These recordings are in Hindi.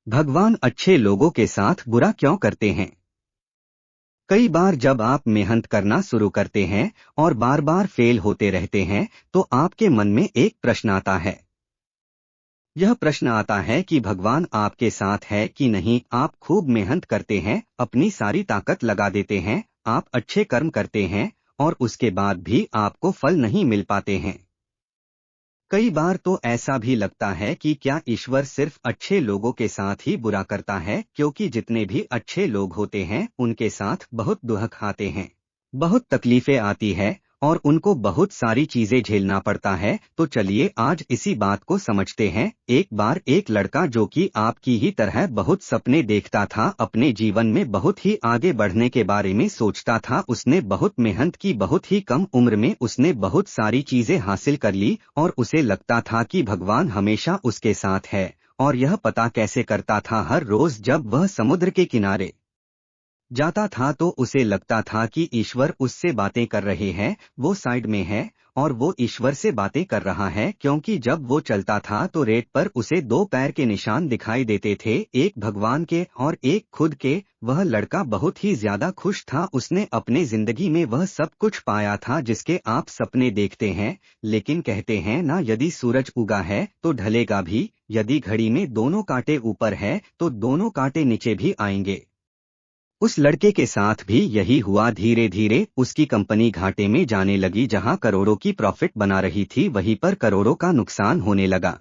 भगवान अच्छे लोगों के साथ बुरा क्यों करते हैं? कई बार जब आप मेहनत करना शुरू करते हैं और बार बार फेल होते रहते हैं, तो आपके मन में एक प्रश्न आता है। यह प्रश्न आता है कि भगवान आपके साथ है कि नहीं। आप खूब मेहनत करते हैं, अपनी सारी ताकत लगा देते हैं, आप अच्छे कर्म करते हैं, और उसके बाद भी आपको फल नहीं मिल पाते हैं। कई बार तो ऐसा भी लगता है कि क्या ईश्वर सिर्फ अच्छे लोगों के साथ ही बुरा करता है, क्योंकि जितने भी अच्छे लोग होते हैं उनके साथ बहुत दुख आते हैं, बहुत तकलीफें आती है, और उनको बहुत सारी चीजें झेलना पड़ता है। तो चलिए आज इसी बात को समझते हैं। एक बार एक लड़का जो कि आपकी ही तरह बहुत सपने देखता था, अपने जीवन में बहुत ही आगे बढ़ने के बारे में सोचता था, उसने बहुत मेहनत की, बहुत ही कम उम्र में उसने बहुत सारी चीजें हासिल कर ली, और उसे लगता था कि भगवान हमेशा उसके साथ है। और यह पता कैसे करता था? हर रोज जब वह समुद्र के किनारे जाता था तो उसे लगता था कि ईश्वर उससे बातें कर रहे हैं, वो साइड में है और वो ईश्वर से बातें कर रहा है, क्योंकि जब वो चलता था तो रेत पर उसे दो पैर के निशान दिखाई देते थे, एक भगवान के और एक खुद के। वह लड़का बहुत ही ज्यादा खुश था, उसने अपने जिंदगी में वह सब कुछ पाया था जिसके आप सपने देखते हैं। लेकिन कहते हैं ना, यदि सूरज उगा है तो ढलेगा भी, यदि घड़ी में दोनों कांटे ऊपर है तो दोनों कांटे नीचे भी आएंगे। उस लड़के के साथ भी यही हुआ। धीरे धीरे उसकी कंपनी घाटे में जाने लगी, जहां करोड़ों की प्रॉफिट बना रही थी वहीं पर करोड़ों का नुकसान होने लगा।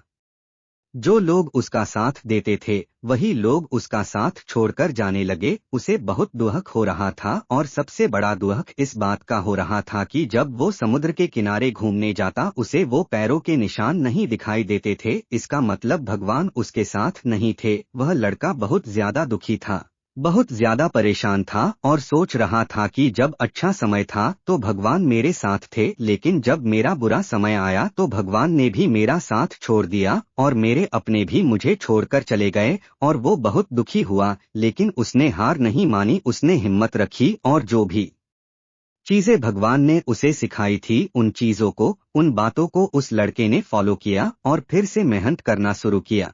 जो लोग उसका साथ देते थे वही लोग उसका साथ छोड़कर जाने लगे। उसे बहुत दुख हो रहा था, और सबसे बड़ा दुख इस बात का हो रहा था कि जब वो समुद्र के किनारे घूमने जाता उसे वो पैरों के निशान नहीं दिखाई देते थे। इसका मतलब भगवान उसके साथ नहीं थे। वह लड़का बहुत ज्यादा दुखी था, बहुत ज्यादा परेशान था, और सोच रहा था कि जब अच्छा समय था तो भगवान मेरे साथ थे, लेकिन जब मेरा बुरा समय आया तो भगवान ने भी मेरा साथ छोड़ दिया, और मेरे अपने भी मुझे छोड़कर चले गए। और वो बहुत दुखी हुआ, लेकिन उसने हार नहीं मानी, उसने हिम्मत रखी, और जो भी चीजें भगवान ने उसे सिखाई थी उन चीजों को, उन बातों को उस लड़के ने फॉलो किया और फिर से मेहनत करना शुरू किया।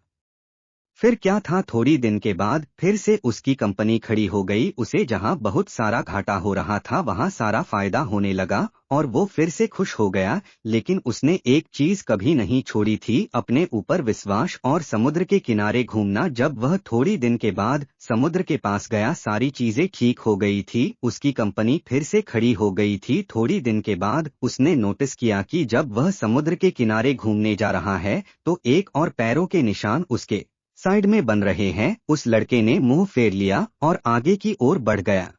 फिर क्या था, थोड़ी दिन के बाद फिर से उसकी कंपनी खड़ी हो गई। उसे जहां बहुत सारा घाटा हो रहा था वहां सारा फायदा होने लगा, और वो फिर से खुश हो गया। लेकिन उसने एक चीज कभी नहीं छोड़ी थी, अपने ऊपर विश्वास और समुद्र के किनारे घूमना। जब वह थोड़ी दिन के बाद समुद्र के पास गया, सारी चीजें ठीक हो गई थी, उसकी कंपनी फिर से खड़ी हो गई थी। थोड़ी दिन के बाद उसने नोटिस किया कि जब वह समुद्र के किनारे घूमने जा रहा है तो एक और पैरों के निशान उसके साइड में बन रहे हैं। उस लड़के ने मुंह फेर लिया और आगे की ओर बढ़ गया।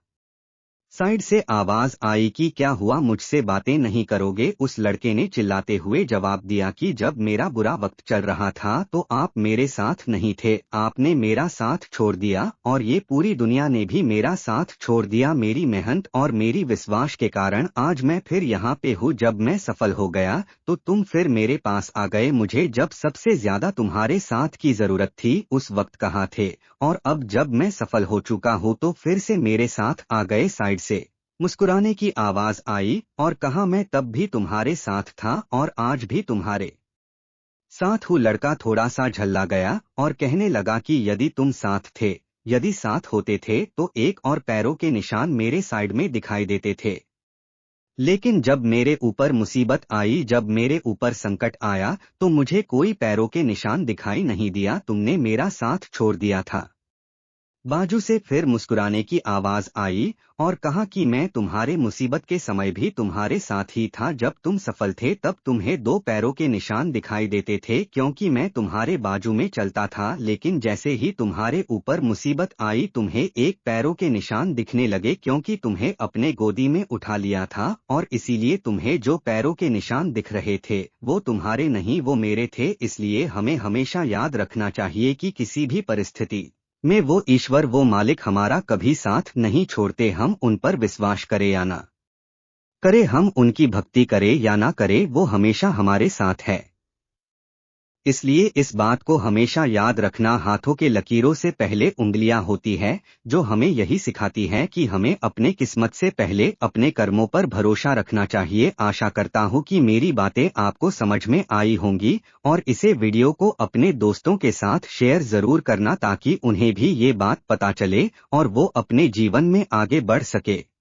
साइड से आवाज आई कि क्या हुआ, मुझसे बातें नहीं करोगे? उस लड़के ने चिल्लाते हुए जवाब दिया कि जब मेरा बुरा वक्त चल रहा था तो आप मेरे साथ नहीं थे, आपने मेरा साथ छोड़ दिया, और ये पूरी दुनिया ने भी मेरा साथ छोड़ दिया। मेरी मेहनत और मेरी विश्वास के कारण आज मैं फिर यहाँ पे हूँ। जब मैं सफल हो गया तो तुम फिर मेरे पास आ गए। मुझे जब सबसे ज्यादा तुम्हारे साथ की जरूरत थी उस वक्त कहाँ थे? और अब जब मैं सफल हो चुका हूँ तो फिर से मेरे साथ आ गए। साइड से मुस्कुराने की आवाज आई और कहा, मैं तब भी तुम्हारे साथ था और आज भी तुम्हारे साथ हूँ। लड़का थोड़ा सा झल्ला गया और कहने लगा कि यदि तुम साथ थे, यदि साथ होते थे तो एक और पैरों के निशान मेरे साइड में दिखाई देते थे। लेकिन जब मेरे ऊपर मुसीबत आई, जब मेरे ऊपर संकट आया, तो मुझे कोई पैरों के निशान दिखाई नहीं दिया, तुमने मेरा साथ छोड़ दिया था। बाजू से फिर मुस्कुराने की आवाज आई और कहा कि मैं तुम्हारे मुसीबत के समय भी तुम्हारे साथ ही था। जब तुम सफल थे तब तुम्हें दो पैरों के निशान दिखाई देते थे, क्योंकि मैं तुम्हारे बाजू में चलता था। लेकिन जैसे ही तुम्हारे ऊपर मुसीबत आई तुम्हें एक पैरों के निशान दिखने लगे, क्योंकि तुम्हें अपने गोदी में उठा लिया था, और इसीलिए तुम्हें जो पैरों के निशान दिख रहे थे वो तुम्हारे नहीं, वो मेरे थे। इसलिए हमें हमेशा याद रखना चाहिए कि किसी भी परिस्थिति में वो ईश्वर, वो मालिक हमारा कभी साथ नहीं छोड़ते। हम उन पर विश्वास करें या ना करें, हम उनकी भक्ति करें या ना करें, वो हमेशा हमारे साथ है। इसलिए इस बात को हमेशा याद रखना, हाथों के लकीरों से पहले उंगलियां होती है, जो हमें यही सिखाती है कि हमें अपने किस्मत से पहले अपने कर्मों पर भरोसा रखना चाहिए। आशा करता हूं कि मेरी बातें आपको समझ में आई होंगी और इसे वीडियो को अपने दोस्तों के साथ शेयर जरूर करना ताकि उन्हें भी ये बात पता चले और वो अपने जीवन में आगे बढ़ सके।